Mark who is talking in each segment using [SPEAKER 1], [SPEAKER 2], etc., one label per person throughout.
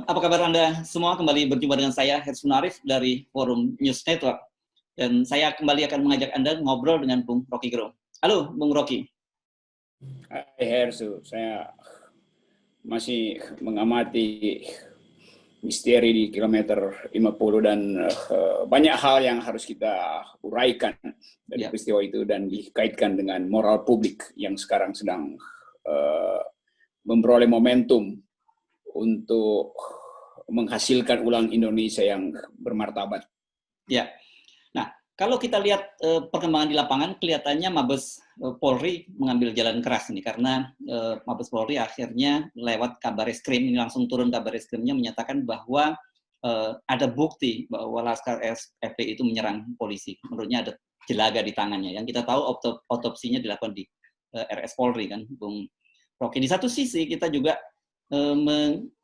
[SPEAKER 1] apa kabar Anda semua? Kembali berjumpa dengan saya, Hersun Arif dari Forum News Network. Dan saya kembali akan mengajak Anda ngobrol dengan Bung Rocky Gerung. Halo, Bung Rocky.
[SPEAKER 2] Hai Hersu, saya masih mengamati misteri di kilometer 50 dan banyak hal yang harus kita uraikan dari peristiwa itu dan dikaitkan dengan moral publik yang sekarang sedang memperoleh momentum untuk menghasilkan ulang Indonesia yang bermartabat.
[SPEAKER 1] Ya, nah kalau kita lihat perkembangan di lapangan, kelihatannya Mabes Polri mengambil jalan keras ini karena Mabes Polri akhirnya lewat Kabareskrim ini langsung turun Kabareskrimnya menyatakan bahwa ada bukti bahwa Laskar FPI itu menyerang polisi. Menurutnya ada jelaga di tangannya. Yang kita tahu otopsinya dilakukan di RS Polri kan, Bung Rocky. Di satu sisi kita juga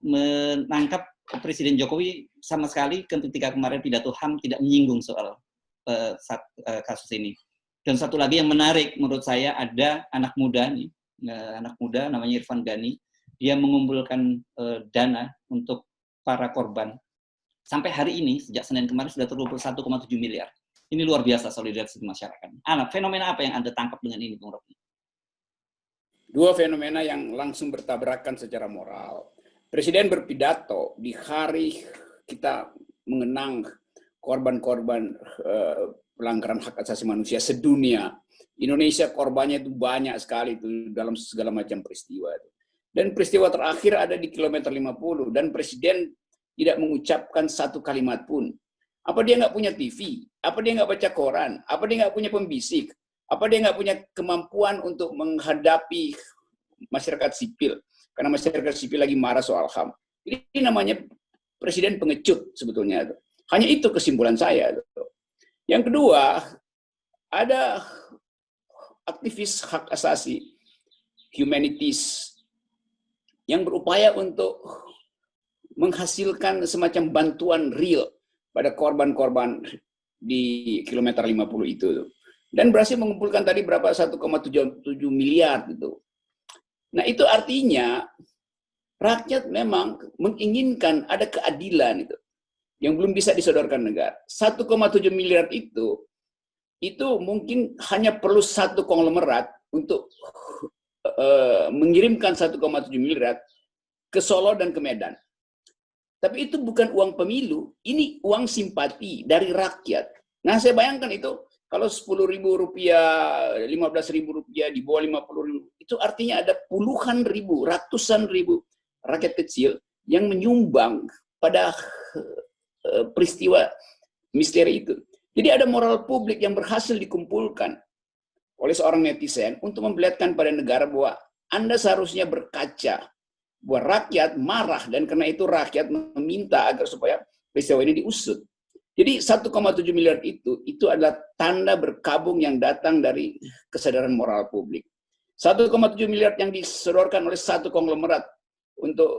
[SPEAKER 1] menangkap Presiden Jokowi sama sekali ketika kemarin pidato HAM tidak menyinggung soal kasus ini. Dan satu lagi yang menarik menurut saya, ada anak muda nih, anak muda namanya Irfan Ghani, dia mengumpulkan dana untuk para korban. Sampai hari ini, sejak Senin kemarin sudah terkumpul 1,7 miliar. Ini luar biasa solidaritas di masyarakat. Fenomena apa yang Anda tangkap dengan ini, Bung Rocky?
[SPEAKER 2] Dua fenomena yang langsung bertabrakan secara moral. Presiden berpidato di hari kita mengenang korban-korban pelanggaran hak asasi manusia sedunia. Indonesia korbannya itu banyak sekali itu dalam segala macam peristiwa. Dan peristiwa terakhir ada di kilometer 50 dan Presiden tidak mengucapkan satu kalimat pun. Apa dia nggak punya TV? Apa dia nggak baca koran? Apa dia nggak punya pembisik? Apa dia nggak punya kemampuan untuk menghadapi masyarakat sipil? Karena masyarakat sipil lagi marah soal HAM. Ini namanya Presiden pengecut sebetulnya. Hanya itu kesimpulan saya. Yang kedua, ada aktivis hak asasi, humanities, yang berupaya untuk menghasilkan semacam bantuan real pada korban-korban di kilometer 50 itu. Dan berhasil mengumpulkan tadi berapa 1,7 miliar gitu. Nah itu artinya rakyat memang menginginkan ada keadilan itu yang belum bisa disodorkan negara. 1,7 miliar itu mungkin hanya perlu satu konglomerat untuk mengirimkan 1,7 miliar ke Solo dan ke Medan. Tapi itu bukan uang pemilu, ini uang simpati dari rakyat. Nah saya bayangkan itu, kalau 10.000 rupiah, 15.000 rupiah, di bawah 50.000, itu artinya ada puluhan ribu, ratusan ribu rakyat kecil yang menyumbang pada peristiwa misteri itu. Jadi ada moral publik yang berhasil dikumpulkan oleh seorang netizen untuk memperlihatkan pada negara bahwa Anda seharusnya berkaca, bahwa rakyat marah dan karena itu rakyat meminta agar supaya peristiwa ini diusut. Jadi 1,7 miliar itu adalah tanda berkabung yang datang dari kesadaran moral publik. 1,7 miliar yang disodorkan oleh satu konglomerat untuk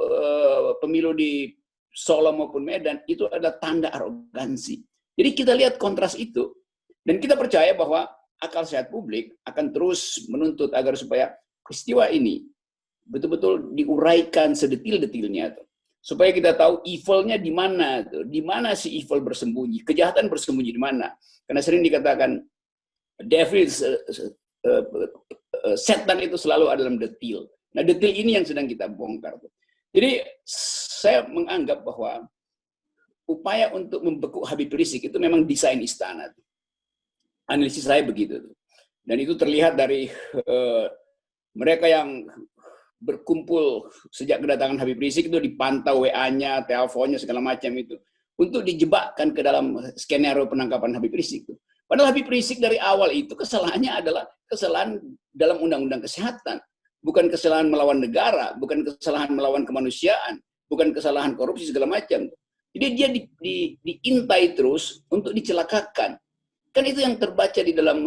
[SPEAKER 2] pemilu di Solo maupun Medan itu adalah tanda arogansi. Jadi kita lihat kontras itu dan kita percaya bahwa akal sehat publik akan terus menuntut agar supaya peristiwa ini betul-betul diuraikan sedetil-detilnya tuh. Supaya kita tahu evilnya di mana, di mana si evil bersembunyi, kejahatan bersembunyi di mana. Karena sering dikatakan devil, setan itu selalu ada dalam detil. Nah detil ini yang sedang kita bongkar. Jadi saya menganggap bahwa upaya untuk membekuk Habib Rizik itu memang desain istana. Analisis saya begitu. Dan itu terlihat dari mereka yang berkumpul sejak kedatangan Habib Rizik itu dipantau WA-nya, teleponnya, segala macam itu. Untuk dijebakkan ke dalam skenario penangkapan Habib Rizik. Padahal Habib Rizik dari awal itu kesalahannya adalah kesalahan dalam undang-undang kesehatan. Bukan kesalahan melawan negara, bukan kesalahan melawan kemanusiaan, bukan kesalahan korupsi, segala macam. Jadi dia diintai terus untuk dicelakakan. Kan itu yang terbaca di dalam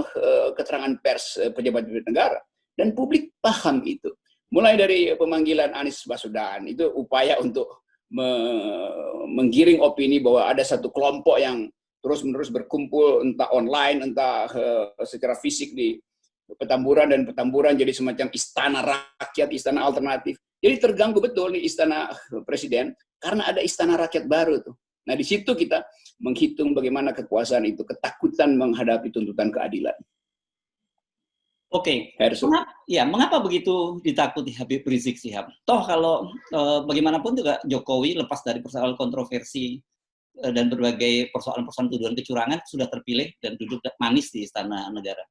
[SPEAKER 2] keterangan pers pejabat negara. Dan publik paham itu. Mulai dari pemanggilan Anies Baswedan, itu upaya untuk menggiring opini bahwa ada satu kelompok yang terus-menerus berkumpul, entah online, entah secara fisik di Petamburan, dan Petamburan jadi semacam istana rakyat, istana alternatif. Jadi terganggu betul nih istana presiden karena ada istana rakyat baru tuh. Nah, di situ kita menghitung bagaimana kekuasaan itu ketakutan menghadapi tuntutan keadilan.
[SPEAKER 1] Oke, mengapa begitu ditakuti Habib Rizik Syihab? Toh kalau bagaimanapun juga Jokowi lepas dari persoalan kontroversi dan berbagai persoalan-persoalan tuduhan kecurangan sudah terpilih dan duduk manis di istana negara.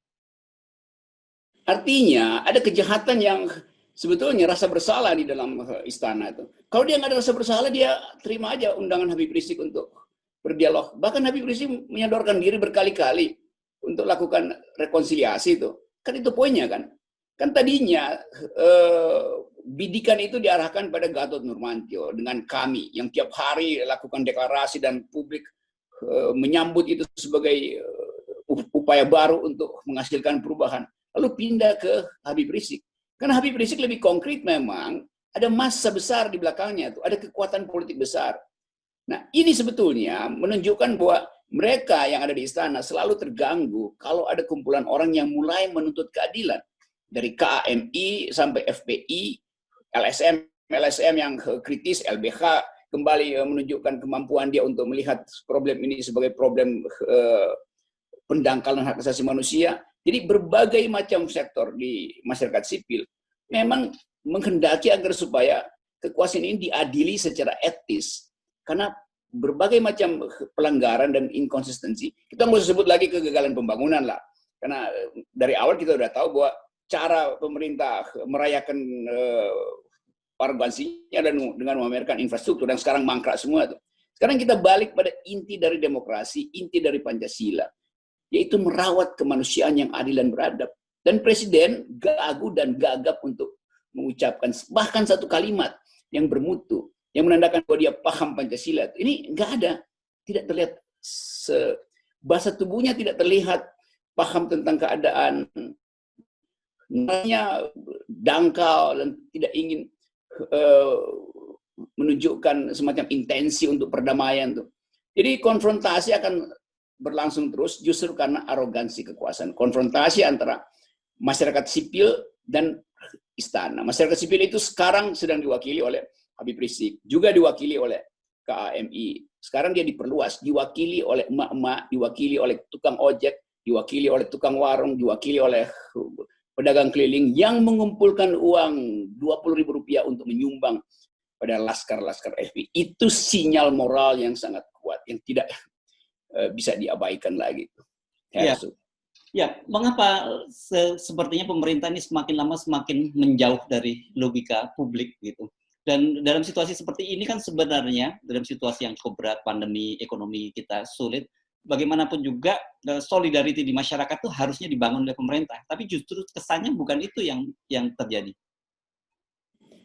[SPEAKER 2] Artinya ada kejahatan yang sebetulnya rasa bersalah di dalam istana itu. Kalau dia nggak ada rasa bersalah, dia terima aja undangan Habib Rizik untuk berdialog. Bahkan Habib Rizik menyodorkan diri berkali-kali untuk lakukan rekonsiliasi itu. Kan itu poinnya kan. Kan tadinya bidikan itu diarahkan pada Gatot Nurmantio dengan kami yang tiap hari lakukan deklarasi dan publik menyambut itu sebagai upaya baru untuk menghasilkan perubahan. Lalu pindah ke Habib Rizik. Karena Habib Rizik lebih konkret memang, ada massa besar di belakangnya, tuh, ada kekuatan politik besar. Nah, ini sebetulnya menunjukkan bahwa mereka yang ada di istana selalu terganggu kalau ada kumpulan orang yang mulai menuntut keadilan. Dari KAMI sampai FPI, LSM yang kritis, LBH kembali menunjukkan kemampuan dia untuk melihat problem ini sebagai problem pendangkalan hak asasi manusia. Jadi berbagai macam sektor di masyarakat sipil memang menghendaki agar supaya kekuasaan ini diadili secara etis. Karena berbagai macam pelanggaran dan inkonsistensi, kita nggak usah sebut lagi kegagalan pembangunan lah. Karena dari awal kita udah tahu bahwa cara pemerintah merayakan arogansinya dan dengan memamerkan infrastruktur yang sekarang mangkrak semua tuh. Sekarang kita balik pada inti dari demokrasi, inti dari Pancasila, yaitu merawat kemanusiaan yang adil dan beradab. Dan Presiden gagu dan gagap untuk mengucapkan bahkan satu kalimat yang bermutu, yang menandakan bahwa dia paham Pancasila. Ini nggak ada, tidak terlihat, bahasa tubuhnya tidak terlihat paham tentang keadaan, namanya dangkal dan tidak ingin menunjukkan semacam intensi untuk perdamaian tuh. Jadi konfrontasi akan berlangsung terus justru karena arogansi kekuasaan. Konfrontasi antara masyarakat sipil dan istana. Masyarakat sipil itu sekarang sedang diwakili oleh Habib Rizik, juga diwakili oleh KAMI. Sekarang dia diperluas, diwakili oleh emak-emak, diwakili oleh tukang ojek, diwakili oleh tukang warung, diwakili oleh pedagang keliling yang mengumpulkan uang Rp20.000 untuk menyumbang pada laskar-laskar FPI. Itu sinyal moral yang sangat kuat, yang tidak bisa diabaikan lagi.
[SPEAKER 1] Ya, mengapa sepertinya pemerintah ini semakin lama semakin menjauh dari logika publik gitu. Dan dalam situasi seperti ini kan sebenarnya dalam situasi yang cukup berat, pandemi, ekonomi kita sulit, bagaimanapun juga solidarity di masyarakat itu harusnya dibangun oleh pemerintah. Tapi justru kesannya bukan itu yang terjadi.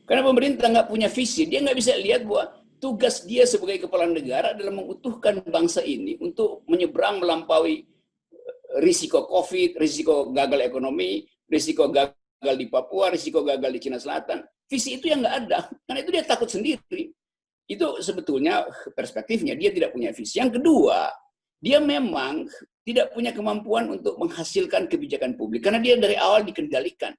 [SPEAKER 2] Karena pemerintah nggak punya visi, dia nggak bisa lihat bahwa tugas dia sebagai kepala negara adalah mengutuhkan bangsa ini untuk menyeberang melampaui risiko COVID, risiko gagal ekonomi, risiko gagal di Papua, risiko gagal di Cina Selatan. Visi itu yang nggak ada, karena itu dia takut sendiri. Itu sebetulnya perspektifnya, dia tidak punya visi. Yang kedua, dia memang tidak punya kemampuan untuk menghasilkan kebijakan publik, karena dia dari awal dikendalikan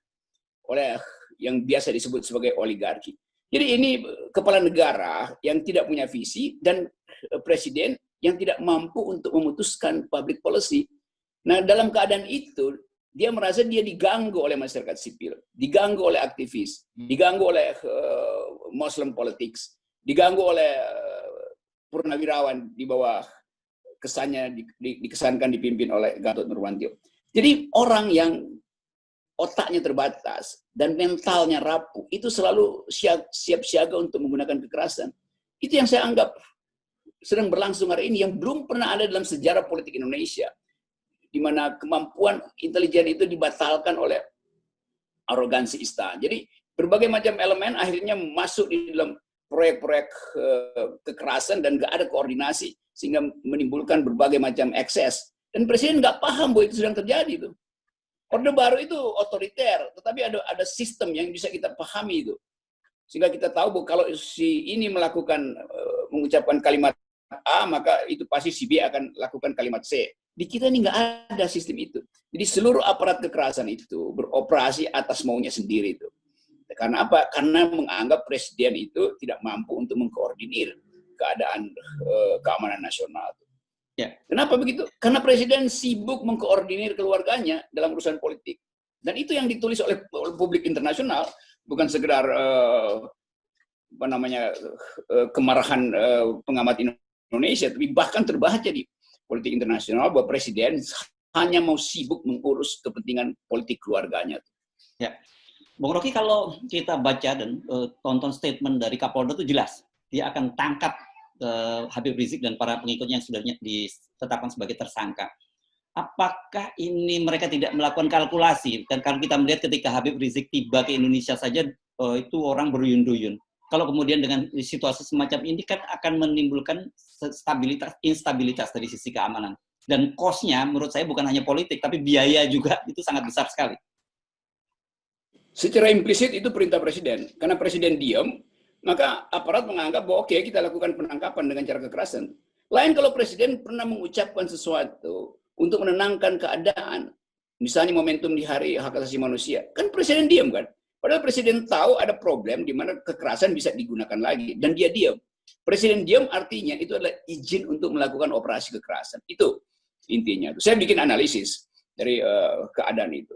[SPEAKER 2] oleh yang biasa disebut sebagai oligarki. Jadi ini kepala negara yang tidak punya visi dan presiden yang tidak mampu untuk memutuskan public policy. Nah, dalam keadaan itu, dia merasa dia diganggu oleh masyarakat sipil, diganggu oleh aktivis, diganggu oleh Muslim politics, diganggu oleh purnawirawan di bawah kesannya dikesankan dipimpin oleh Gatot Nurmantio. Jadi orang yang otaknya terbatas dan mentalnya rapuh itu selalu siap siaga untuk menggunakan kekerasan. Itu yang saya anggap sedang berlangsung hari ini, yang belum pernah ada dalam sejarah politik Indonesia, di mana kemampuan intelijen itu dibatalkan oleh arogansi istana. Jadi berbagai macam elemen akhirnya masuk di dalam proyek-proyek kekerasan dan nggak ada koordinasi sehingga menimbulkan berbagai macam ekses. Dan presiden nggak paham bahwa itu sedang terjadi tuh. Orde Baru itu otoriter, tetapi ada sistem yang bisa kita pahami itu. Sehingga kita tahu bahwa kalau si ini mengucapkan kalimat A, maka itu pasti si B akan lakukan kalimat C. Di kita ini nggak ada sistem itu. Jadi seluruh aparat kekerasan itu beroperasi atas maunya sendiri itu. Karena apa? Karena menganggap presiden itu tidak mampu untuk mengkoordinir keadaan keamanan nasional.
[SPEAKER 1] Ya.
[SPEAKER 2] Kenapa begitu? Karena presiden sibuk mengkoordinir keluarganya dalam urusan politik. Dan itu yang ditulis oleh publik internasional, bukan sekedar kemarahan pengamat Indonesia, tapi bahkan terbaca di politik internasional bahwa presiden hanya mau sibuk mengurus kepentingan politik keluarganya.
[SPEAKER 1] Ya, Bung Rocky, kalau kita baca dan tonton statement dari Kapolda itu jelas, dia akan tangkap Habib Rizik dan para pengikutnya yang sudah ditetapkan sebagai tersangka. Apakah ini mereka tidak melakukan kalkulasi? Dan kalau kita melihat ketika Habib Rizik tiba ke Indonesia saja, itu orang beruyun-duyun. Kalau kemudian dengan situasi semacam ini kan akan menimbulkan instabilitas dari sisi keamanan. Dan cost-nya menurut saya bukan hanya politik, tapi biaya juga itu sangat besar sekali.
[SPEAKER 2] Secara implisit itu perintah presiden. Karena presiden diam, maka aparat menganggap bahwa oke, kita lakukan penangkapan dengan cara kekerasan. Lain kalau presiden pernah mengucapkan sesuatu untuk menenangkan keadaan. Misalnya momentum di Hari Hak Asasi Manusia. Kan presiden diam kan? Padahal presiden tahu ada problem di mana kekerasan bisa digunakan lagi. Dan dia diam. Presiden diam artinya itu adalah izin untuk melakukan operasi kekerasan. Itu intinya. Saya bikin analisis dari keadaan itu.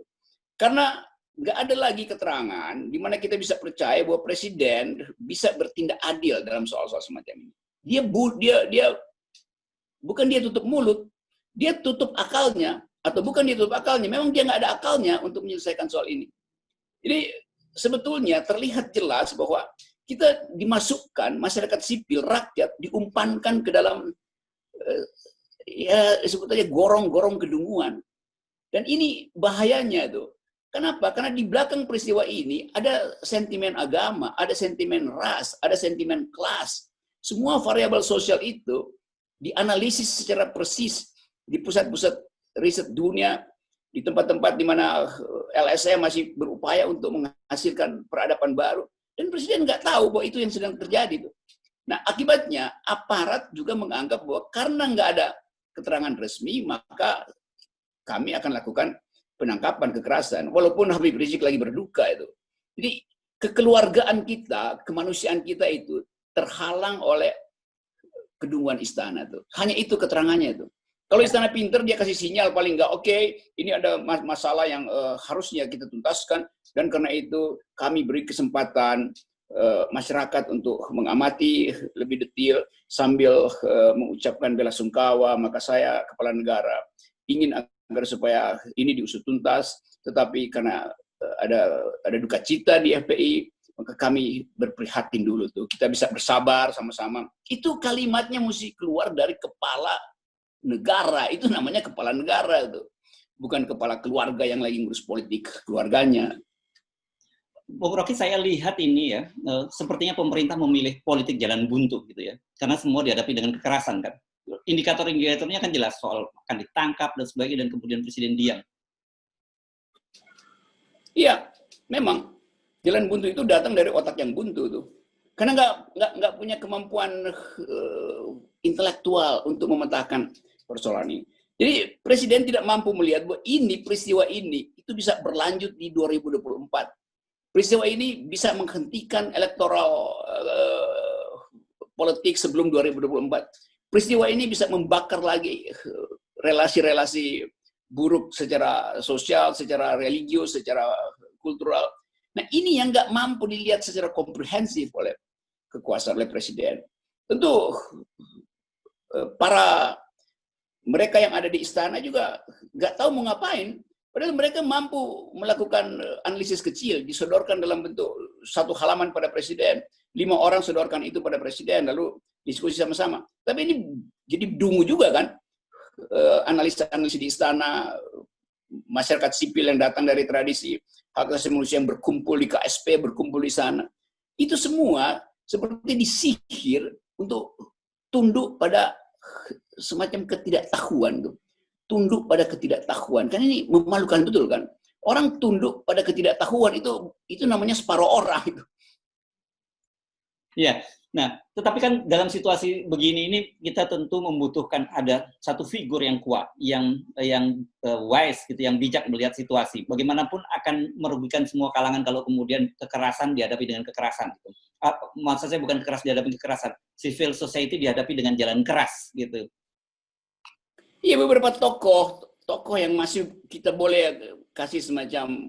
[SPEAKER 2] Karena nggak ada lagi keterangan di mana kita bisa percaya bahwa presiden bisa bertindak adil dalam soal-soal semacam ini. Dia bukan dia tutup mulut, dia tutup akalnya, atau bukan dia tutup akalnya, memang dia nggak ada akalnya untuk menyelesaikan soal ini. Jadi sebetulnya terlihat jelas bahwa kita dimasukkan, masyarakat sipil, rakyat, diumpankan ke dalam ya sebetulnya gorong-gorong kedunguan. Dan ini bahayanya tuh. Kenapa? Karena di belakang peristiwa ini ada sentimen agama, ada sentimen ras, ada sentimen kelas. Semua variabel sosial itu dianalisis secara persis di pusat-pusat riset dunia, di tempat-tempat di mana LSM masih berupaya untuk menghasilkan peradaban baru. Dan presiden nggak tahu bahwa itu yang sedang terjadi. Nah, akibatnya aparat juga menganggap bahwa karena nggak ada keterangan resmi, maka kami akan lakukan penangkapan kekerasan, walaupun Habib Rizik lagi berduka itu. Jadi kekeluargaan kita, kemanusiaan kita itu terhalang oleh kedunguan istana tuh. Hanya itu keterangannya itu. Kalau istana pinter dia kasih sinyal paling nggak oke, ini ada masalah yang harusnya kita tuntaskan dan karena itu kami beri kesempatan masyarakat untuk mengamati lebih detail sambil mengucapkan bela sungkawa. Maka saya kepala negara ingin agar supaya ini diusut tuntas, tetapi karena ada duka cita di FPI, maka kami berprihatin dulu tuh. Kita bisa bersabar sama-sama. Itu kalimatnya mesti keluar dari kepala negara. Itu namanya kepala negara tuh. Bukan kepala keluarga yang lagi ngurus politik keluarganya.
[SPEAKER 1] Bung Rocky, saya lihat ini ya, sepertinya pemerintah memilih politik jalan buntu gitu ya. Karena semua dihadapi dengan kekerasan kan. Indikator-indikatornya kan jelas soal akan ditangkap dan sebagainya dan kemudian presiden diam.
[SPEAKER 2] Iya, memang jalan buntu itu datang dari otak yang buntu tuh. Karena nggak punya kemampuan intelektual untuk memetakan persoalan ini. Jadi presiden tidak mampu melihat bahwa peristiwa ini itu bisa berlanjut di 2024. Peristiwa ini bisa menghentikan elektoral politik sebelum 2024. Peristiwa ini bisa membakar lagi relasi-relasi buruk secara sosial, secara religius, secara kultural. Nah ini yang nggak mampu dilihat secara komprehensif oleh kekuasaan oleh presiden. Tentu para mereka yang ada di istana juga nggak tahu mau ngapain. Padahal mereka mampu melakukan analisis kecil, disodorkan dalam bentuk satu halaman pada presiden. 5 orang sodorkan itu pada presiden, lalu diskusi sama-sama. Tapi ini jadi dungu juga kan, analisa-analisa di istana, masyarakat sipil yang datang dari tradisi hak asasi manusia yang berkumpul di KSP, berkumpul di sana. Itu semua seperti disihir untuk tunduk pada semacam ketidaktahuan tuh. Tunduk pada ketidaktahuan. Kan ini memalukan betul kan. Orang tunduk pada ketidaktahuan itu namanya separuh orang itu.
[SPEAKER 1] Iya, Nah, tetapi kan dalam situasi begini ini kita tentu membutuhkan ada satu figur yang kuat, yang wise gitu, yang bijak melihat situasi. Bagaimanapun akan merugikan semua kalangan kalau kemudian kekerasan dihadapi dengan kekerasan. Gitu. Maksud saya bukan keras dihadapi kekerasan, civil society dihadapi dengan jalan keras gitu.
[SPEAKER 2] Iya, beberapa tokoh yang masih kita boleh kasih semacam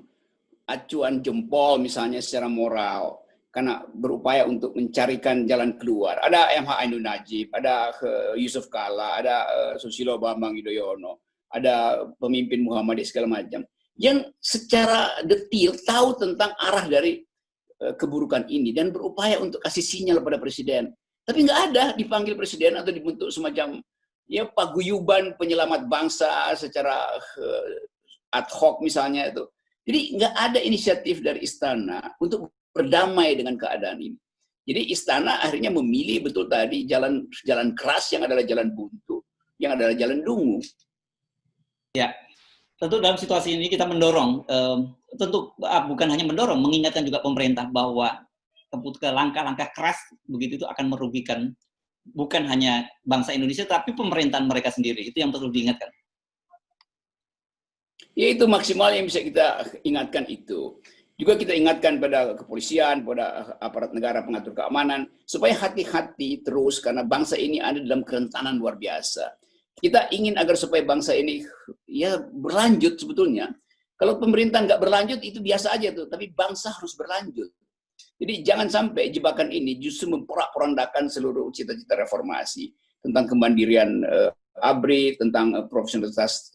[SPEAKER 2] acuan jempol misalnya secara moral karena berupaya untuk mencarikan jalan keluar. Ada MH Ainun Najib, ada Yusuf Kala, ada Susilo Bambang Yudhoyono, ada pemimpin Muhammadiyah segala macam yang secara detail tahu tentang arah dari keburukan ini dan berupaya untuk kasih sinyal pada presiden. Tapi nggak ada dipanggil presiden atau dibentuk semacam ya paguyuban penyelamat bangsa secara ad hoc misalnya itu. Jadi nggak ada inisiatif dari istana untuk berdamai dengan keadaan ini. Jadi istana akhirnya memilih betul tadi jalan keras yang adalah jalan buntu, yang adalah jalan dungu.
[SPEAKER 1] Ya, tentu dalam situasi ini kita mendorong, tentu bukan hanya mendorong, mengingatkan juga pemerintah bahwa langkah-langkah keras begitu itu akan merugikan bukan hanya bangsa Indonesia, tapi pemerintahan mereka sendiri. Itu yang perlu diingatkan.
[SPEAKER 2] Ya itu maksimal yang bisa kita ingatkan itu. Juga kita ingatkan pada kepolisian, pada aparat negara pengatur keamanan, supaya hati-hati terus karena bangsa ini ada dalam kerentanan luar biasa. Kita ingin agar supaya bangsa ini ya berlanjut sebetulnya. Kalau pemerintah nggak berlanjut itu biasa aja tuh, tapi bangsa harus berlanjut. Jadi jangan sampai jebakan ini justru memporak-porandakan seluruh cita-cita reformasi tentang kemandirian ABRI, tentang profesionalitas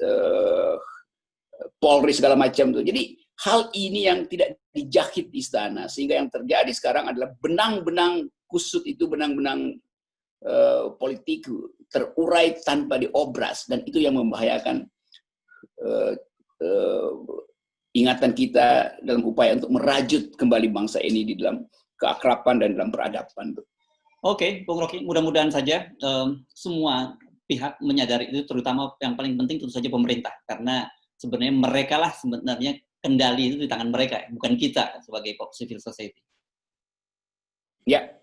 [SPEAKER 2] Polri segala macam tuh. Jadi hal ini yang tidak dijahit di istana sehingga yang terjadi sekarang adalah benang-benang kusut itu, benang-benang politik terurai tanpa diobras dan itu yang membahayakan ingatan kita dalam upaya untuk merajut kembali bangsa ini di dalam keakraban dan dalam peradaban.
[SPEAKER 1] Oke, Bung Rocky, mudah-mudahan saja semua pihak menyadari itu, terutama yang paling penting tentu saja pemerintah, karena sebenarnya mereka lah sebenarnya kendali itu di tangan mereka, bukan kita sebagai civil society.
[SPEAKER 2] Ya.